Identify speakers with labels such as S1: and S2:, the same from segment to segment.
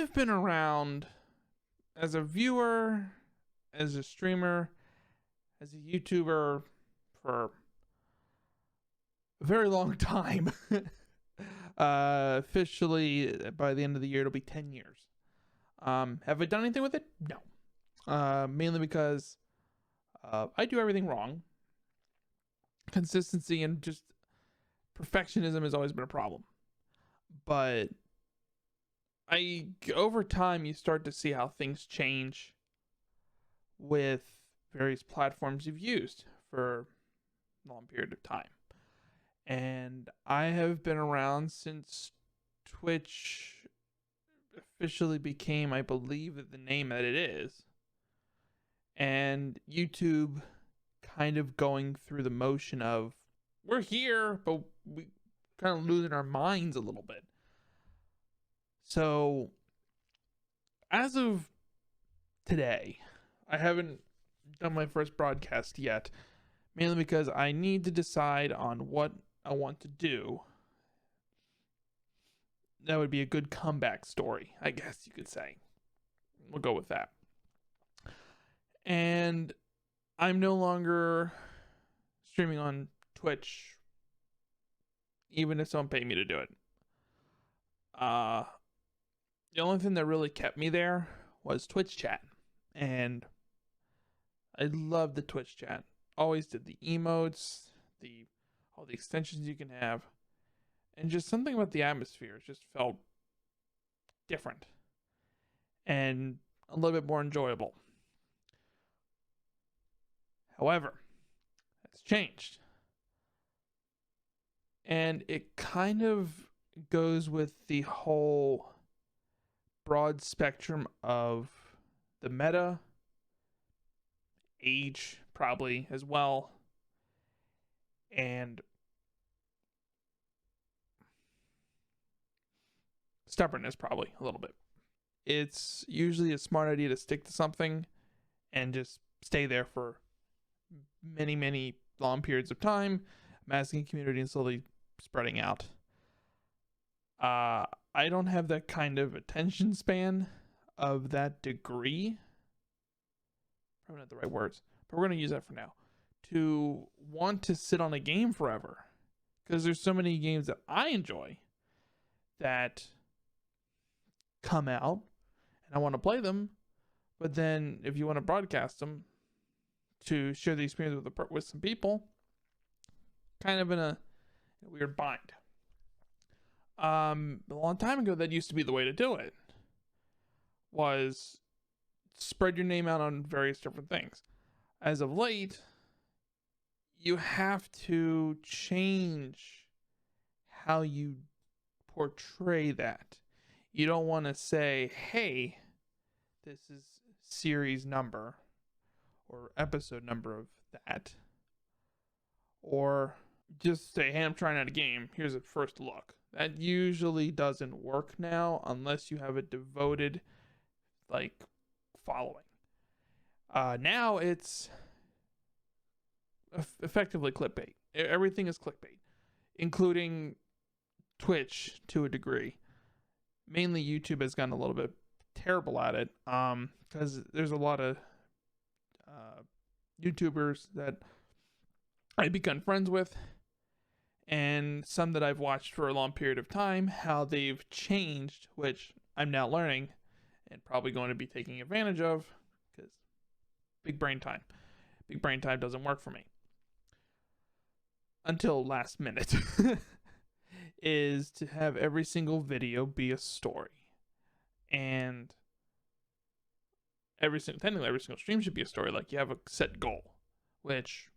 S1: I've been around as a viewer, as a streamer, as a YouTuber for a very long time. Officially, by the end of the year, it'll be 10 years. Have I done anything with it? No. Mainly because I do everything wrong. Consistency and just perfectionism has always been a problem. But over time, you start to see how things change with various platforms you've used for a long period of time. And I have been around since Twitch officially became, I believe, the name that it is. And YouTube kind of going through the motion of, we're here, but we kind of losing our minds a little bit. So, as of today, I haven't done my first broadcast yet, mainly because I need to decide on what I want to do. That would be a good comeback story, I guess you could say. We'll go with that. And I'm no longer streaming on Twitch, even if someone paid me to do it. The only thing that really kept me there was Twitch chat. And I love the Twitch chat. Always did the emotes, all the extensions you can have, and just something about the atmosphere just felt different and a little bit more enjoyable. However, that's changed. And it kind of goes with the whole broad spectrum of the meta, age probably as well, and stubbornness probably a little bit. It's usually a smart idea to stick to something and just stay there for many, many long periods of time, amassing a community and slowly spreading out. I don't have that kind of attention span of that degree. Probably not the right words, but we're going to use that for now. To want to sit on a game forever. Because there's so many games that I enjoy that come out and I want to play them. But then if you want to broadcast them to share the experience with some people, kind of in a weird bind. A long time ago, that used to be the way to do it, was spread your name out on various different things. As of late, you have to change how you portray that. You don't want to say, hey, this is series number or episode number of that. Or just say, hey, I'm trying out a game. Here's a first look. That usually doesn't work now unless you have a devoted, following. Now it's effectively clickbait. Everything is clickbait, including Twitch to a degree. Mainly YouTube has gotten a little bit terrible at it, because there's a lot of YouTubers that I've become friends with, and some that I've watched for a long period of time, how they've changed, which I'm now learning and probably going to be taking advantage of, because big brain time doesn't work for me until last minute. Is to have every single video be a story, and technically every single stream should be a story. Like, you have a set goal, which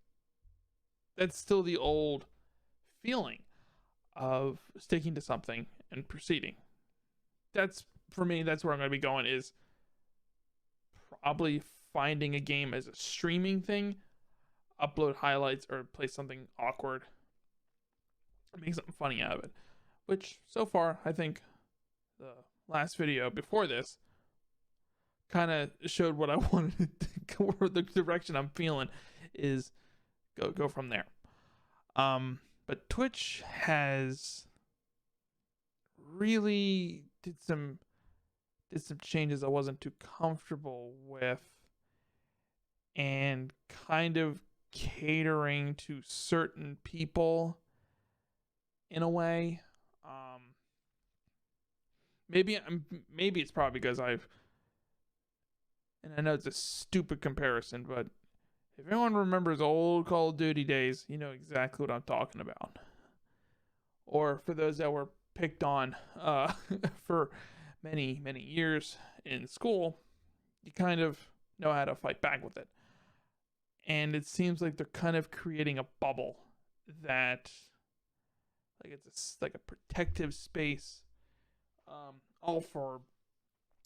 S1: that's still the old feeling of sticking to something and proceeding. That's, for me, that's where I'm going to be going, is probably finding a game as a streaming thing, upload highlights or play something awkward, make something funny out of it. Which, so far, I think the last video before this kind of showed what I wanted to go, or the direction I'm feeling is go from there. But Twitch has really did some did some changes I wasn't too comfortable with, and kind of catering to certain people in a way. Maybe it's probably because and I know it's a stupid comparison, but if anyone remembers old Call of Duty days, you know exactly what I'm talking about. Or for those that were picked on for many, many years in school, you kind of know how to fight back with it. And it seems like they're kind of creating a bubble that, like, it's like a protective space, all for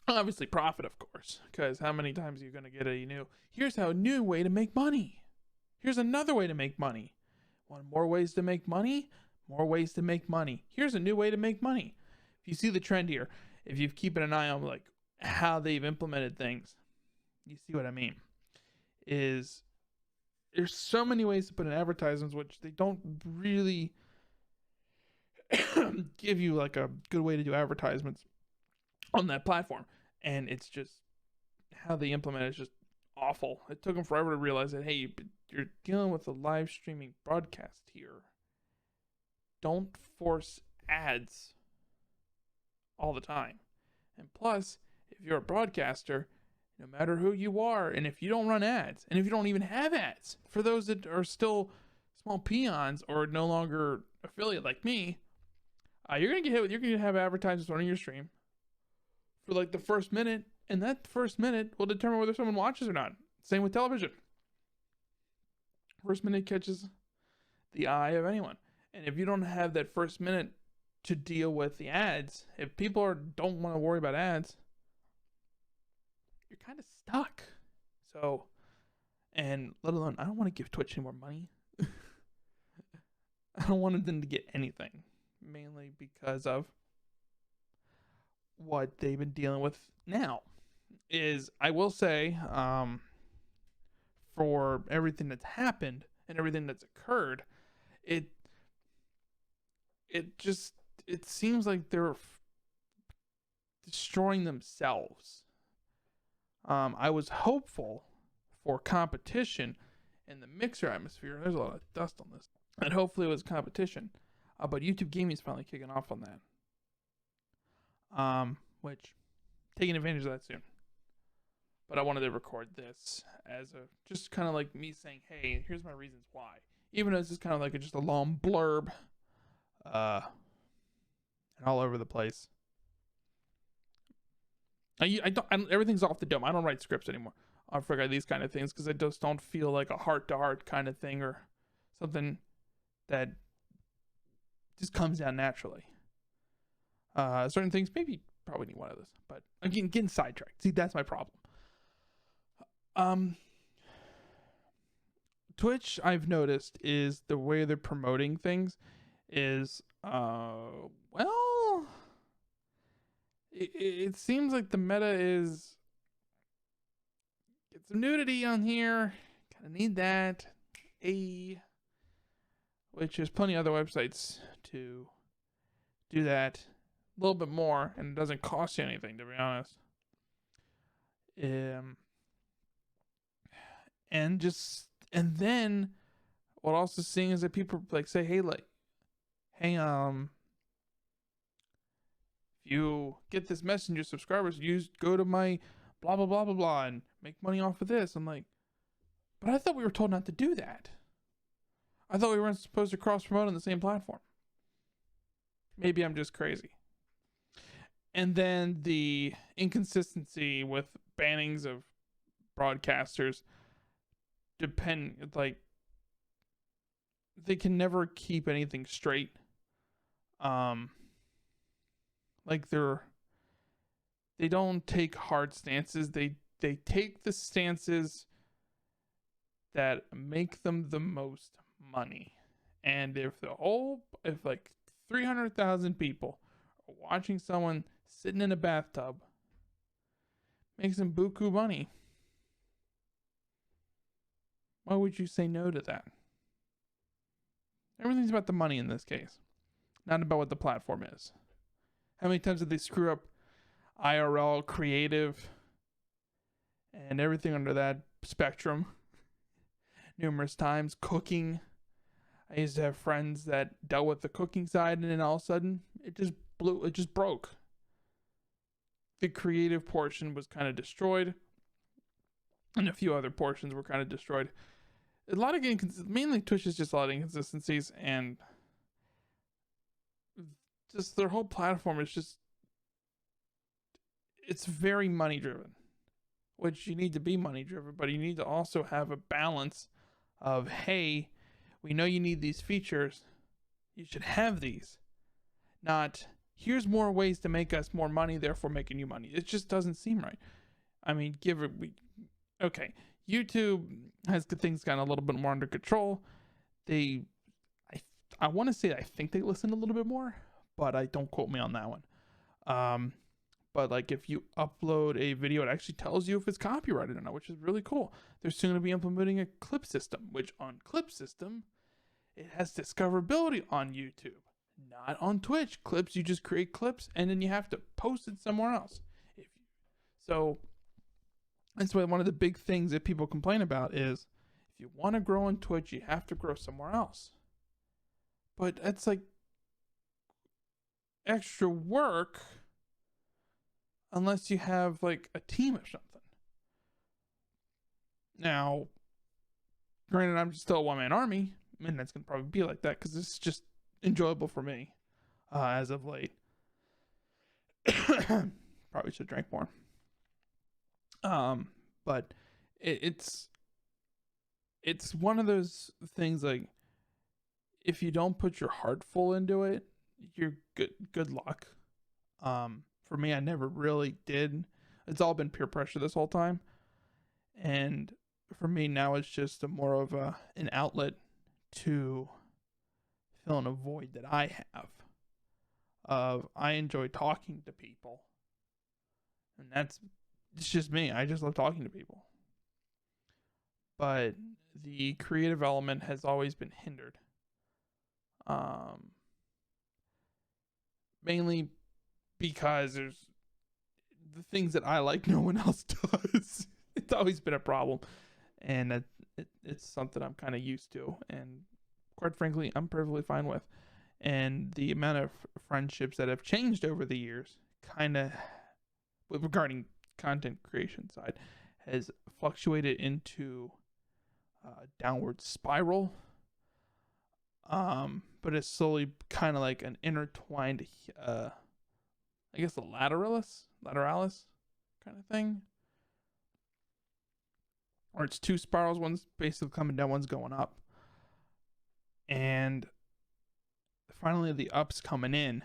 S1: obviously profit, of course, because how many times are you going to get here's a new way to make money. Here's another way to make money. Want more ways to make money? More ways to make money. Here's a new way to make money. If you see the trend here, if you've keeping an eye on like how they've implemented things, you see what I mean. Is there's so many ways to put in advertisements which they don't really give you like a good way to do advertisements on that platform. And it's just how they implement it is just awful. It took them forever to realize that, hey, you're dealing with a live streaming broadcast here. Don't force ads all the time. And plus, if you're a broadcaster, no matter who you are, and if you don't run ads, and if you don't even have ads, for those that are still small peons or no longer affiliate like me, you're gonna have advertisements running your stream for like the first minute, and that first minute will determine whether someone watches or not. Same with television. First minute catches the eye of anyone. And if you don't have that first minute to deal with the ads, if people don't want to worry about ads, you're kind of stuck. So, and let alone, I don't want to give Twitch any more money. I don't want them to get anything, mainly because of what they've been dealing with now. Is, I will say, for everything that's happened and everything that's occurred, it seems like they're destroying themselves. I was hopeful for competition in the Mixer atmosphere. There's a lot of dust on this. And hopefully it was competition. But YouTube Gaming is finally kicking off on that. Which, taking advantage of that soon. But I wanted to record this as just kind of like me saying, hey, here's my reasons why. Even though it's just kind of like just a long blurb. And all over the place. Everything's off the dome. I don't write scripts anymore. I forget these kind of things because I just don't feel like a heart-to-heart kind of thing or something that just comes down naturally. Certain things, maybe probably need one of those, but again, getting sidetracked. See, that's my problem. Twitch, I've noticed, is the way they're promoting things is, well, it seems like the meta is get some nudity on here. Kind of need that. Which there's plenty of other websites to do that a little bit more, and it doesn't cost you anything, to be honest. And then what I'm also seeing is that people like say, hey, if you get this messenger subscribers, go to my blah blah blah blah blah and make money off of this. I'm like, but I thought we were told not to do that. I thought we weren't supposed to cross promote on the same platform. Maybe I'm just crazy. And then the inconsistency with bannings of broadcasters they can never keep anything straight. They don't take hard stances. They take the stances that make them the most money. And if like 300,000 people are watching someone sitting in a bathtub, makes them buku money, why would you say no to that? Everything's about the money in this case, not about what the platform is. How many times did they screw up IRL creative and everything under that spectrum numerous times. Cooking. I used to have friends that dealt with the cooking side, and then all of a sudden it just broke. The creative portion was kind of destroyed, and a few other portions were kind of destroyed. A lot of mainly Twitch is just a lot of inconsistencies, and just their whole platform is just, it's very money driven, which you need to be money driven, but you need to also have a balance of, hey, we know you need these features, you should have these, not here's more ways to make us more money, therefore making you money. It just doesn't seem right. I mean, okay, YouTube has things gotten a little bit more under control. I want to say I think they listen a little bit more, but I don't quote me on that one. But like if you upload a video, it actually tells you if it's copyrighted or not, which is really cool. They're soon going to be implementing a clip system, which on clip system, it has discoverability on YouTube, not on Twitch. Clips, you just create clips and then you have to post it somewhere else. So that's why one of the big things that people complain about is if you want to grow on Twitch, you have to grow somewhere else. But that's like extra work unless you have like a team or something. Now, granted, I'm still a one-man army, and that's going to probably be like that because this is just enjoyable for me as of late. Probably should drink more. But it's one of those things like if you don't put your heart full into it, you're good luck. For me, I never really did. It's all been peer pressure this whole time. And for me now, it's just more of an outlet to fill in a void that I have. I enjoy talking to people. And it's just me. I just love talking to people. But the creative element has always been hindered. Mainly because there's the things that I like no one else does. It's always been a problem, and it's something I'm kind of used to, and quite frankly I'm perfectly fine with. And the amount of friendships that have changed over the years kind of regarding content creation side has fluctuated into a downward spiral, but it's slowly kind of like an intertwined I guess the lateralis kind of thing. Or it's two spirals, one's basically coming down, one's going up. And finally the up's coming in.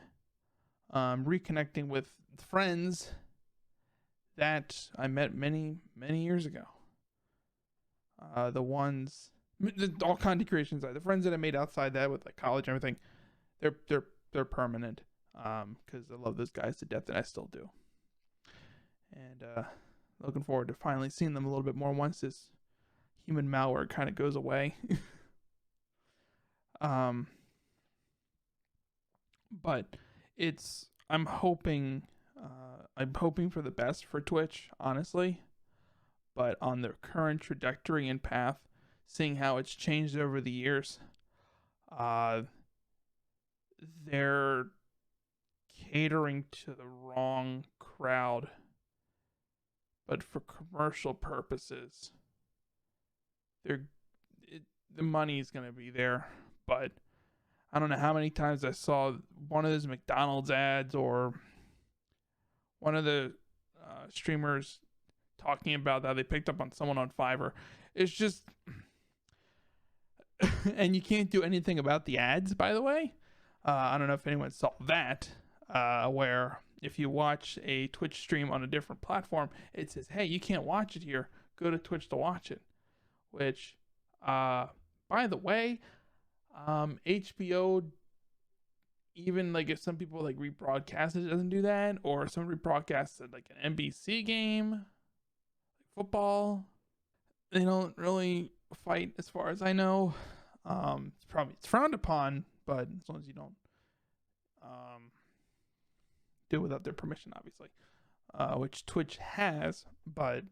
S1: Reconnecting with friends that I met many, many years ago. The ones, all content creation side, the friends that I made outside that with like college and everything, they're permanent. Because I love those guys to death, and I still do. And looking forward to finally seeing them a little bit more once this human malware kind of goes away. But I'm hoping for the best for Twitch, honestly. But on their current trajectory and path, seeing how it's changed over the years, they're catering to the wrong crowd, but for commercial purposes. The money is going to be there, but I don't know how many times I saw one of those McDonald's ads or one of the streamers talking about that they picked up on someone on Fiverr. It's just, and you can't do anything about the ads, by the way. I don't know if anyone saw that, where if you watch a Twitch stream on a different platform, it says, hey, you can't watch it here. Go to Twitch to watch it. Which, by the way, HBO, even like if some people like rebroadcast it, doesn't do that, or some rebroadcast it like an NBC game, like football, they don't really fight as far as I know. It's frowned upon, but as long as you don't do it without their permission, obviously. which Twitch has, but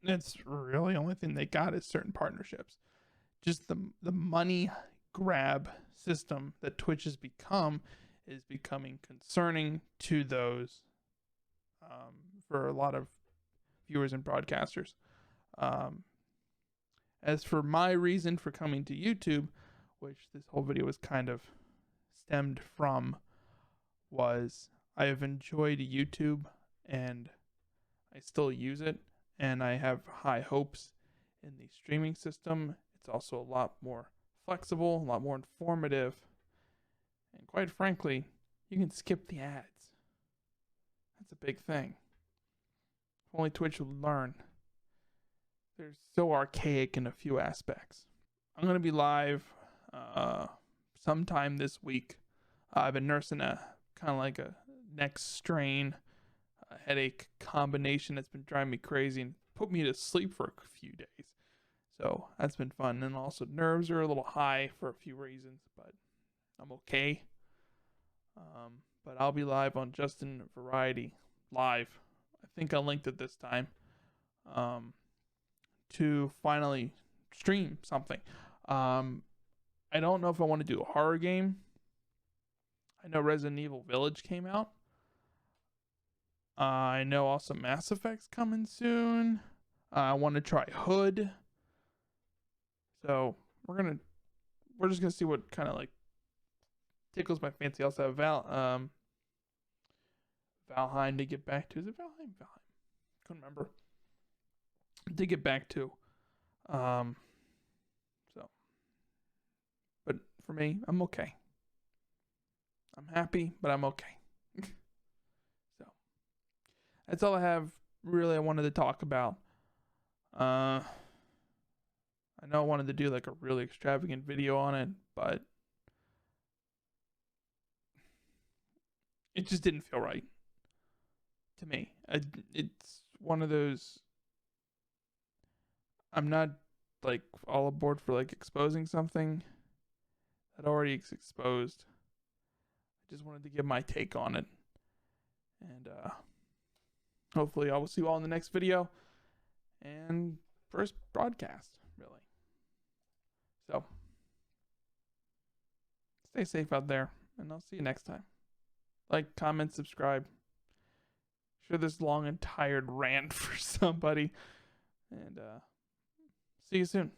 S1: it's really the only thing they got is certain partnerships. Just the money grab system that Twitch has become is becoming concerning to those for a lot of viewers and broadcasters. As for my reason for coming to YouTube, which this whole video was kind of stemmed from, was I have enjoyed YouTube and I still use it, and I have high hopes in the streaming system. It's also a lot more flexible, a lot more informative, and quite frankly, you can skip the ads. That's a big thing. If only Twitch would learn. They're so archaic in a few aspects. I'm going to be live sometime this week. I've been nursing a kind of like a neck strain, a headache combination that's been driving me crazy and put me to sleep for a few days. So that's been fun. And also nerves are a little high for a few reasons, but I'm okay. But I'll be live on Justin Variety live. I think I linked it this time. To finally stream something. I don't know if I want to do a horror game. I know Resident Evil Village came out. I know also Mass Effect's coming soon. I want to try Hood. So we're just gonna see what kind of like tickles my fancy. I also have Valheim to get back to. Is it Valheim? Valheim. Couldn't remember. To get back to. But for me, I'm okay. I'm happy, but I'm okay. So that's all I have really I wanted to talk about. I know I wanted to do like a really extravagant video on it, but it just didn't feel right to me. It's one of those, I'm not like all aboard for like exposing something that already is exposed. I just wanted to give my take on it. And hopefully I will see you all in the next video and first broadcast, really. So stay safe out there, and I'll see you next time. Like, comment, subscribe. Share this long and tired rant for somebody. And see you soon.